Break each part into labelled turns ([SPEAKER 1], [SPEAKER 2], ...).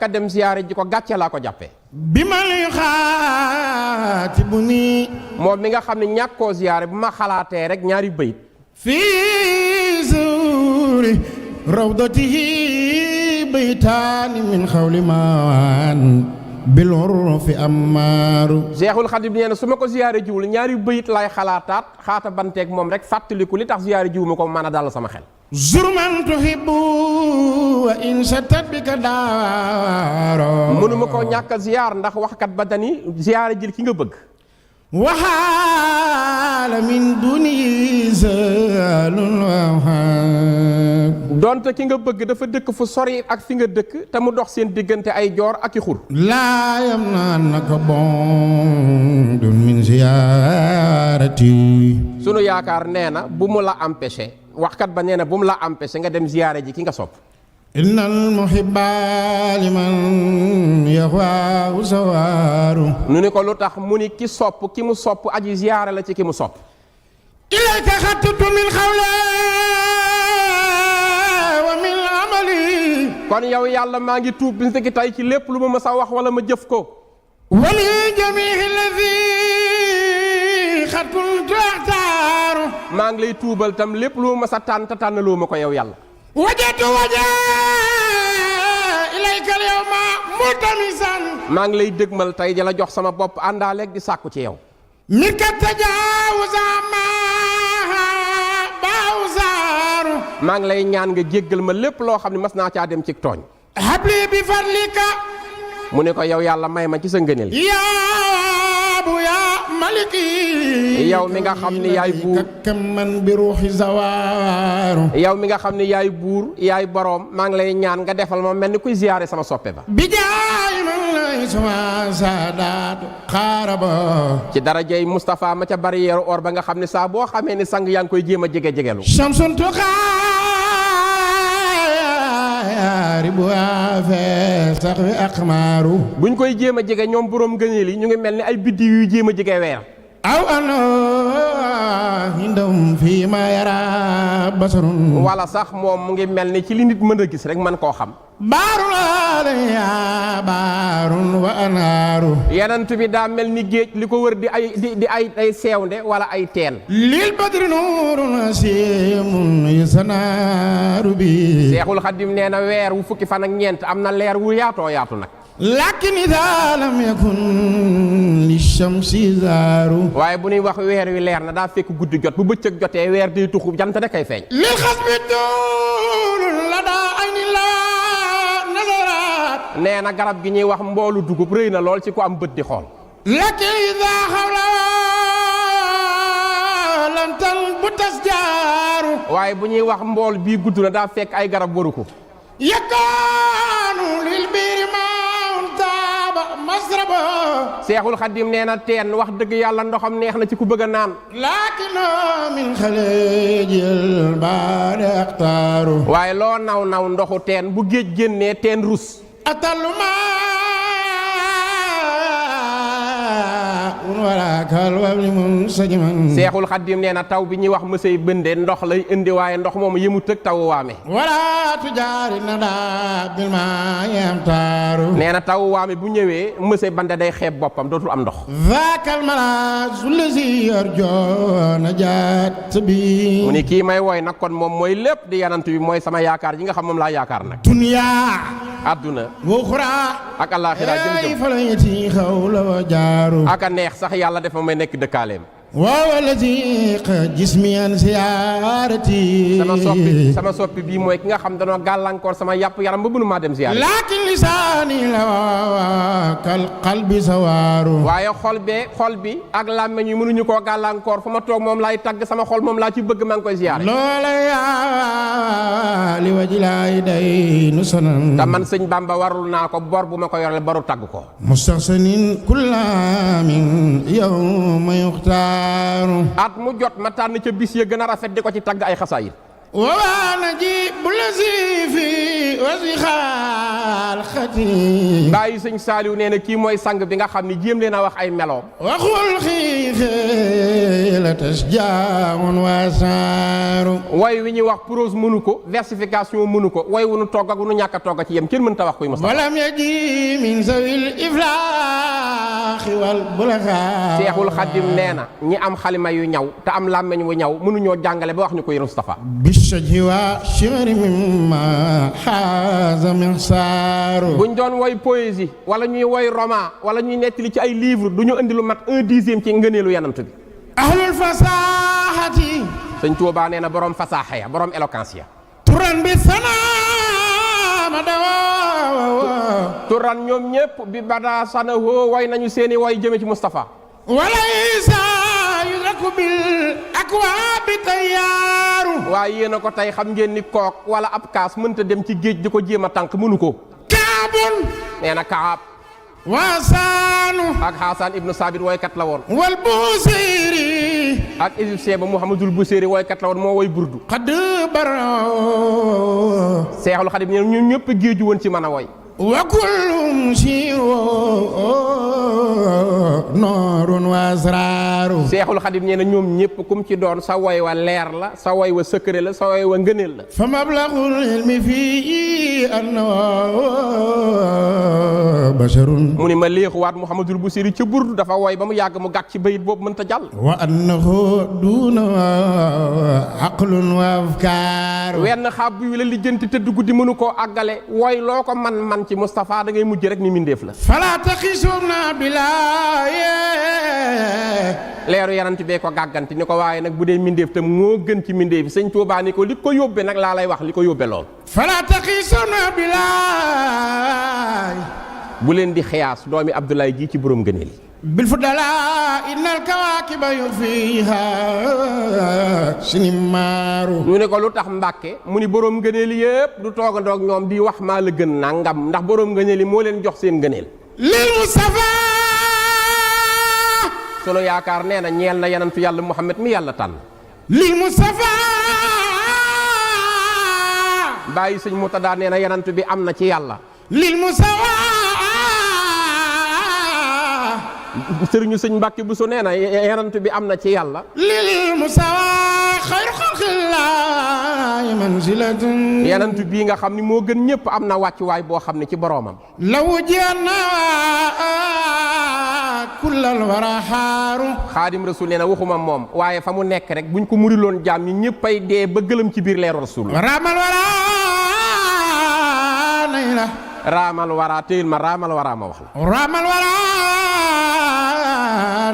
[SPEAKER 1] ka dem ziyaare ji ko gàcce laa ko jàppee.
[SPEAKER 2] bi ma lay xaatibu nii.
[SPEAKER 1] moom mi nga xam ne ñàkk koo ziyaare bu ma xalaatee rek ñaari bayit.
[SPEAKER 2] fii zuuri rawdatihi baytaani min xawli maan bil urfi ammaaru.
[SPEAKER 1] Seexul Xadim nee na su ma ko ziyaare jiwul ñaari bayit laay xalaataat xaata banteeg moom rek fàttaliku li tax ziyaare jiwu ma ko mën a dal sama xel.
[SPEAKER 2] zurman tuhibbu wa in shatat bika daaro.
[SPEAKER 1] mënuma koo ñàkk a ziyaar ndax waxkat ba dani ziyaare jil ki nga bëgg.
[SPEAKER 2] waxaala min duni zalun wahab.
[SPEAKER 1] donte ki nga bëgg dafa dëkk fu sori ak fi nga dëkk te mu dox seen diggante ay joor ak i xur.
[SPEAKER 2] laa yamna'annaka ba'dun min ziyaarati.
[SPEAKER 1] sunu yaakaar nee na bu mu la empêché waxkat ba nee na bu mu la empêché nga dem ziyaare ji ki nga sopp.
[SPEAKER 2] innal muhibba liman yahwaahu zawaaru.
[SPEAKER 1] nu ni ko lu tax mu ni ki sopp ki mu sopp aji ziyaare la ci ki mu sopp.
[SPEAKER 2] ilayka xattu min xawli wa min amali.
[SPEAKER 1] kon yow yàlla maa ngi tuub bis ki tey ci lépp lu ma mës a wax wala ma jëf ko.
[SPEAKER 2] wa li jamiihi llazii xattu taxtaaru.
[SPEAKER 1] maa ngi lay tuubal tam lépp lu ma mës a tànn te tànnaloo ma ko yow yàlla.
[SPEAKER 2] wajjahtu wajhi ilayka al-yawma multamisan.
[SPEAKER 1] maa ngi lay dëgmal tey di la jox sama bopp àndaaleeg di sàkku ci yow.
[SPEAKER 2] minka tajaawuza ma bawzaaru.
[SPEAKER 1] maa ngi lay ñaan nga jéggal ma lépp loo xam ne mas naa caa dem ci tooñ.
[SPEAKER 2] habli bi fadlika.
[SPEAKER 1] mu ne ko yow yàlla may ma ci sa ngëneel.
[SPEAKER 2] yaa bu yaa maliki.
[SPEAKER 1] yow mi nga xam ni yaay buur.
[SPEAKER 2] man bi ruuxi zawaaru.
[SPEAKER 1] yow mi nga xam ne yaay buur yaay boroom maa ngi lay ñaan nga defal ma mel ni kuy ziyaare sama soppe ba.
[SPEAKER 2] bi jaay man lay sama saadaatu xaaraba.
[SPEAKER 1] ci darajay Moustapha ma ca barrière or ba nga xam ne saa boo xamee ni sang yaa ngi koy jéem a jege jegelu.
[SPEAKER 2] Shamsun tuxaari bu afee sax wi aqmaaru.
[SPEAKER 1] buñ koy jéem a jege ñoom boroom ngëneel yi ñu ngi mel ni ay biddi yuy jéem a jege weer.
[SPEAKER 2] aw ano hindam fii ma yara basarun.
[SPEAKER 1] wala sax moom mu ngi mel ni ci li nit mën a gis rek man koo xam.
[SPEAKER 2] baarun alaya baarun wa anaaru.
[SPEAKER 1] yenant bi daa mel ni géej li ko wër di ay seewnde wala ay teen.
[SPEAKER 2] lil badri nuurun asimun yusanaaru bi.
[SPEAKER 1] Seexul Xadim nee na weer wu fukki fan ak ñeent am na leer wu yaatoo yaatu nag.
[SPEAKER 2] lakin idaa lam yakun li shamsi zaaru.
[SPEAKER 1] waaye bu ñuy wax weer wi leer na daa fekk guddi jot bu bëccëg jotee weer day tuxu jant rek ay feeñ.
[SPEAKER 2] lil xasbi duulun la daa ayni la nazaraat.
[SPEAKER 1] nee na garab gi ñuy wax mboolu dugub rëy na lool ci ku am bët di xool.
[SPEAKER 2] lakin idaa xawla lam tan bu tas jaaru.
[SPEAKER 1] waaye bu ñuy wax mbool bii gudd na daa fekk ay garab waru ko.
[SPEAKER 2] yakaanu lil biiri maan taaba masraba.
[SPEAKER 1] Seexul Xadim nee na teen wax dëgg yàlla ndoxam neex na ci ku bëgg a naan.
[SPEAKER 2] laakina min xaleejil baari axtaaru.
[SPEAKER 1] waaye loo naw naw ndoxu teen bu géej génnee teen rus.
[SPEAKER 2] ataluma wala kal wabli mun sajiman.
[SPEAKER 1] Seexul Xadim nee na taw bi ñuy wax mësay bënde ndox lay indi waaye ndox moomu yëmu tëg taw waame.
[SPEAKER 2] wala tujaari nada bil ma yamtaaru.
[SPEAKER 1] nee na taw waame bu ñëwee mësay bande day xeeb boppam dootul am ndox.
[SPEAKER 2] zaakal malaazu lazi yarjoo najaat bi.
[SPEAKER 1] mu ni kii may woy nag kon moom mooy lépp di yanant bi mooy sama yaakaar yi nga xam moom laa yaakaar nag.
[SPEAKER 2] duniyaa.
[SPEAKER 1] adduna.
[SPEAKER 2] wuxuraa.
[SPEAKER 1] ak àllaaxira jëm
[SPEAKER 2] fa la yati xawla wa jaaru.
[SPEAKER 1] ak a neex sax yàlla def ma may nekk dëkkaaleem.
[SPEAKER 2] waaw lazi jismiyan siyaarati.
[SPEAKER 1] sama soppi bii mooy ki nga xam danoo gàllankoor sama yàpp yaram ba mënu maa dem ziyaare.
[SPEAKER 2] laakin lisaani la kal qalbi sawaaru.
[SPEAKER 1] waaye xol bi ak làmmeñ yi mënuñu koo gàllankoor fu ma toog moom laay tagg sama xol moom laa ci bëgg maa ngi koy ziyaare.
[SPEAKER 2] loola yaa li wajilaay day nu sanan.
[SPEAKER 1] te man sëñ Bamba warul naa ko bor bu ma ko yoreel boru tagg ko.
[SPEAKER 2] mustaxsanin kullaamin yawma yuxtaar.
[SPEAKER 1] at mu jot ma tànn ca bis ya gën a rafet di ko ci tagg ay xasaayid.
[SPEAKER 2] ونجيب الذي في وزخال ختي
[SPEAKER 1] bàyyi sëñ Saaliw nee na kii mooy sang bi nga xam ni jéem leen a wax ay meloom
[SPEAKER 2] وخل خيخ تشجاع وسار
[SPEAKER 1] way wi ñuy wax prose mënu ko versification mënu ko way wu nu togg ak wu nu ñàkk a togg ci yem kenn mënta wax kuy Moustapha
[SPEAKER 2] ولم يجي من ذوي الإفلاح والبلغاء
[SPEAKER 1] Seexul Xadim nee na ñi am xalima yu ñaw te am làmmeñ wu ñaw mënuñoo jàngale ba wax ñu koy Moustapha
[SPEAKER 2] بالشجي والشعر مما حاز معصار
[SPEAKER 1] buñ doon woy poésie wala ñuy woy roman wala ñuy nettali ci ay livre du ñu indi lu mat 1/10 ci ngëneelu yanant bi
[SPEAKER 2] أهل الفصاحة
[SPEAKER 1] sëñ Tuubaa nee na borom fasaaxa ya borom éloquence ya
[SPEAKER 2] ترا بالثناء مدوا
[SPEAKER 1] turan ñoom ñëpp bi bada sanahoo way nañu seeni way jëme ci Moustapha
[SPEAKER 2] وليس يدرك بالأكواب تيار
[SPEAKER 1] waaye yéen a ko tey xam ngeen ni kook wala ab kaas mënta dem ci géej di ko jéem a tànk mënu ko
[SPEAKER 2] كعب
[SPEAKER 1] nee na Kaab
[SPEAKER 2] وسان
[SPEAKER 1] ak Xaasaan ibnu Saabit woykat la woon
[SPEAKER 2] والبوصيري
[SPEAKER 1] ak égyptien ba Muhammadul Buséeri woykat la woon moo woy burdu
[SPEAKER 2] قد بروا
[SPEAKER 1] Seexul Xadim ñoom ñun ñëpp géeju woon ci mën a woy
[SPEAKER 2] وكلهم شيء نور وأسرار
[SPEAKER 1] Seexul Xadim nee na ñoom ñëpp kum ci doon sa woy wa leer la sa woy wa secret la sa woy wa ngëneel la
[SPEAKER 2] فمبلغ العلم فيه أنه بشر
[SPEAKER 1] mu ni ma léexuwaat Muhammadul Buséeri ca burdu dafa woy ba mu yàgg mu gàtt ci bayit boobu mënta jàll
[SPEAKER 2] وأنه دون عقل وأفكار
[SPEAKER 1] wenn xaab yu la lijjanti tëdd guddi mënu koo àggale woy loo ko man ci Moustapha da ngay mujj rek ni mindeef la
[SPEAKER 2] فلا تخشونا بلا
[SPEAKER 1] leeru yanant bee ko gàgganti ni ko waaye nag bu dee mindeef tam moo gën ci mindeef yi sëñ Tuubaa ni ko li ko yóbbe nag laa lay wax li ko yóbbe lool
[SPEAKER 2] فلا تخشونا بلا
[SPEAKER 1] bu leen di xiyaas doomi Abdoulaye ji ci borom gëneel yi
[SPEAKER 2] بالفضلاء إن الكواكب يفيها سنمار
[SPEAKER 1] ñu ne ko lu tax Mbàkke mu ni borom ngëneel yëpp du toogandoog ñoom di wax maa la gën nangam ndax borom ngëneel yi moo leen jox seen ngëneel
[SPEAKER 2] للمصطفى
[SPEAKER 1] sunu yaakaar nee na ñeel na yanantu yàlla Muhammad mi yàlla tànn
[SPEAKER 2] للمصطفى
[SPEAKER 1] bàyyi sëñ Murtadaa nee na yanantu bi am na ci yàlla
[SPEAKER 2] للمصطفى
[SPEAKER 1] sëriñu sëñ Mbàkke Buso nee na yanantu bi am na ci yàlla
[SPEAKER 2] للمصطفى خير خلق الله منزلة
[SPEAKER 1] yanantu bii nga xam ni moo gën ñëpp am na wàccuwaay boo xam ne ci boroomam
[SPEAKER 2] لو جئنا كل الورى حار
[SPEAKER 1] Xaadim Rasul nee na waxuma moom waaye fa mu nekk rek buñ ko muriloon jaam ñi ñëppay dee ba gëlëm ci biir leeru Rasul
[SPEAKER 2] رام الورى نيلة
[SPEAKER 1] raamal waraa téyil ma raamal waraa ma wax la
[SPEAKER 2] رام الورى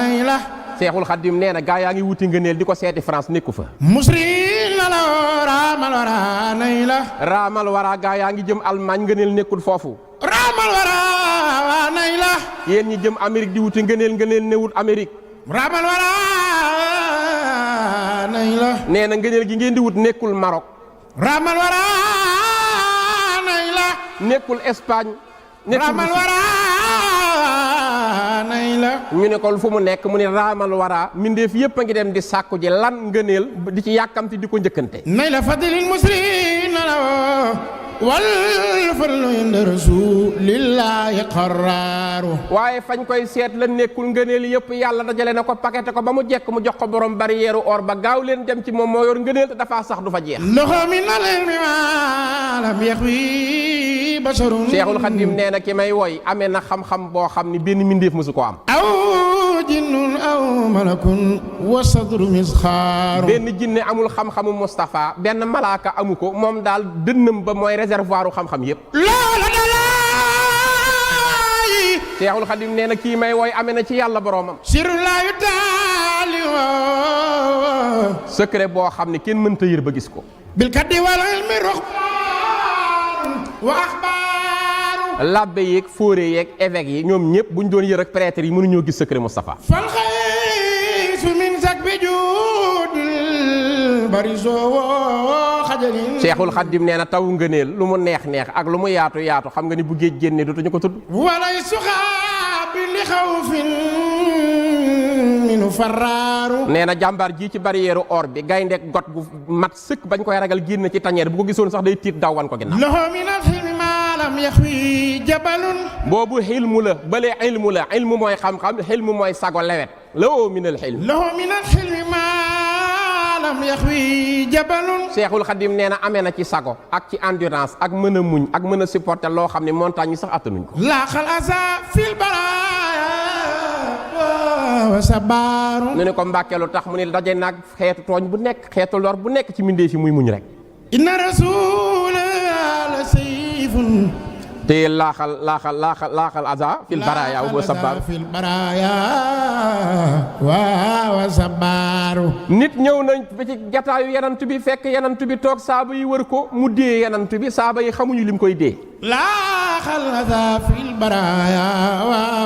[SPEAKER 2] نيلة
[SPEAKER 1] Seexul Xadim nee na gaa yaa ngi wuti ngëneel di ko seeti France nekku fa
[SPEAKER 2] مسرين له رام الورى نيلة
[SPEAKER 1] raamal waraa gaa yaa ngi jëm Allemagne ngëneel nekkul foofu
[SPEAKER 2] رام الورى نيلة
[SPEAKER 1] yéen ñi jëm Amérique di wuti ngëneel newut Amérique
[SPEAKER 2] رام الورى نيلة
[SPEAKER 1] nee na ngëneel gi ngeen di wut nekkul Maroc
[SPEAKER 2] رام الورى نيلة
[SPEAKER 1] nekkul Espagne nekkul
[SPEAKER 2] رام الورى نيلة
[SPEAKER 1] ñu ne ko fu mu nekk mu ne raamal waraa mindeef yépp a ngi dem di sàkku ji lan ngëneel di ci yàkkamti di ko njëkkante
[SPEAKER 2] نيل فضل المسرين له والفضل عند رسول الله قرار
[SPEAKER 1] waaye fañ koy seet la nekkul ngëneel yëpp yàlla dajale na ko paqueté ko ba mu jekk mu jox ko borom barrière or ba gaaw leen dem ci moom moo yor ngëneel te dafa sax du fa jeex
[SPEAKER 2] له من العلم ما لم يخوي بشر
[SPEAKER 1] Seexul Xadim nee na ki may woy amee na xam-xam boo xam ni benn mindeef mësu ko am
[SPEAKER 2] أو جن أو ملك وصدر مسخار
[SPEAKER 1] benn jinne amul xam-xamu Moustapha benn malaaka amu ko moom daal dënnam ba mooy réservoiru xam-xam yépp
[SPEAKER 2] لا لا لا
[SPEAKER 1] Seexul Xadim nee na kii may woy amee na ci yàlla boroomam
[SPEAKER 2] سر لا يتالي
[SPEAKER 1] secret boo xam ne kenn mënta yër ba gis ko
[SPEAKER 2] بالكد والعلم رخبار وأخبار
[SPEAKER 1] labbe yeeg fóore yeeg évêque yi ñoom ñëpp buñ doon yër ak prêtre yi mënuñoo gis secret Moustapha
[SPEAKER 2] فالخيس من سكب جود البرزو خجل
[SPEAKER 1] Seexul Xadim nee na taw ngëneel lu mu neex neex ak lu mu yaatu yaatu xam nga ni bu géej génne dootuñu ko tudd
[SPEAKER 2] وليس خاب لخوف minu faraaru
[SPEAKER 1] nee na jàmbaar jii ci barrière or bi gaynde got gu mat sëkk bañ koy ragal génn ci tañeer bu ko gisoon sax day tiit daw wan ko ginnaaw
[SPEAKER 2] lahu minal hilmi maa lam yaxwi jabalun
[SPEAKER 1] boobu xilmu la bële ilmu la ilmu mooy xam-xam xilmu mooy sago lewet lahu minal hilmi
[SPEAKER 2] lahu minal hilmi maa lam yaxwi jabalun
[SPEAKER 1] Seexul Xadim nee na amee na ci sago ak ci endurance ak mën a muñ ak mën a supporter loo xam ne montagne yi sax attanuñ ko
[SPEAKER 2] laaxal asa fil baraaya wa sabaaru
[SPEAKER 1] nu ne ko Mbàkke lu tax mu ne daje naag xeetu tooñ bu nekk xeetu lor bu nekk ci mbindee fi muy muñ rek
[SPEAKER 2] inna rasula la sayfun
[SPEAKER 1] te laaxal aza fil baraaya wa sabaaru
[SPEAKER 2] fil baraaya wa sabaaru
[SPEAKER 1] nit ñëw nañ ba ci jataayu yanant bi fekk yanant bi toog saaba yi wër ko mu dee yanant bi saaba yi xamuñu lim koy dee
[SPEAKER 2] laaxal asa fil baraaya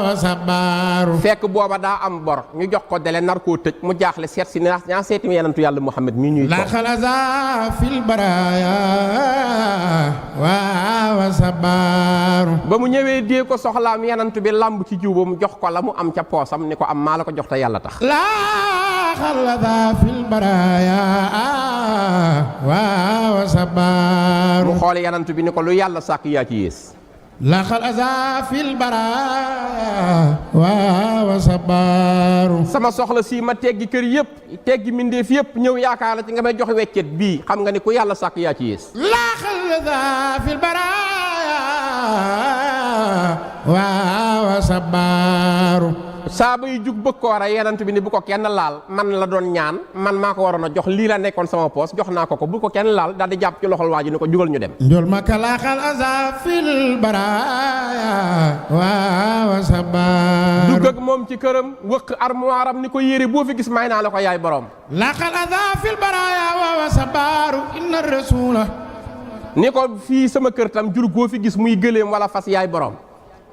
[SPEAKER 2] wa sabaaru
[SPEAKER 1] fekk booba daa am bor ñu jox ko dele nar koo tëj mu jaaxle seet si ñaa seeti mi yanantu yàlla Muhammad mi ñuy
[SPEAKER 2] laaxal asa fil baraaya wa sabaaru
[SPEAKER 1] ba mu ñëwee dee ko soxlaam yanantu bi lamb ci juubam jox ko la mu am ca poosam ni ko am maa la ko jox te yàlla tax
[SPEAKER 2] laaxal asa fil baraaya wa sabaaru
[SPEAKER 1] mu xool yanantu bi ni ko lu yàlla sàkk yaa ci yées
[SPEAKER 2] laaxal asa fil baraaya wa sabaaru
[SPEAKER 1] sama soxla si ma teggi kër yëpp teggi mindeef yëpp ñëw yaakaar la ci nga may jox weccet bii xam nga ni ku yàlla sàkk yaa ci yées
[SPEAKER 2] laaxal asa fil baraaya wa sabaaru
[SPEAKER 1] saaba yi jug bëgg koo rey yanant bi ni bu ko kenn laal man la doon ñaan man maa ko waroon a jox lii la nekkoon sama poos jox naa ko bu ko kenn laal daal di jàpp ci loxol waa ji ni ko jugal ñu dem
[SPEAKER 2] njol ma ka laaxal asa fil baraaya wa sabaaru
[SPEAKER 1] dugg ak moom ci këram wëq armoire am ni ko yére boo fi gis may naa la ko yaay borom
[SPEAKER 2] laaxal asa fil baraaya wa sabaaru inna rasula
[SPEAKER 1] ni ko fii sama kër tam jur goo fi gis muy gëléem wala fas yaay borom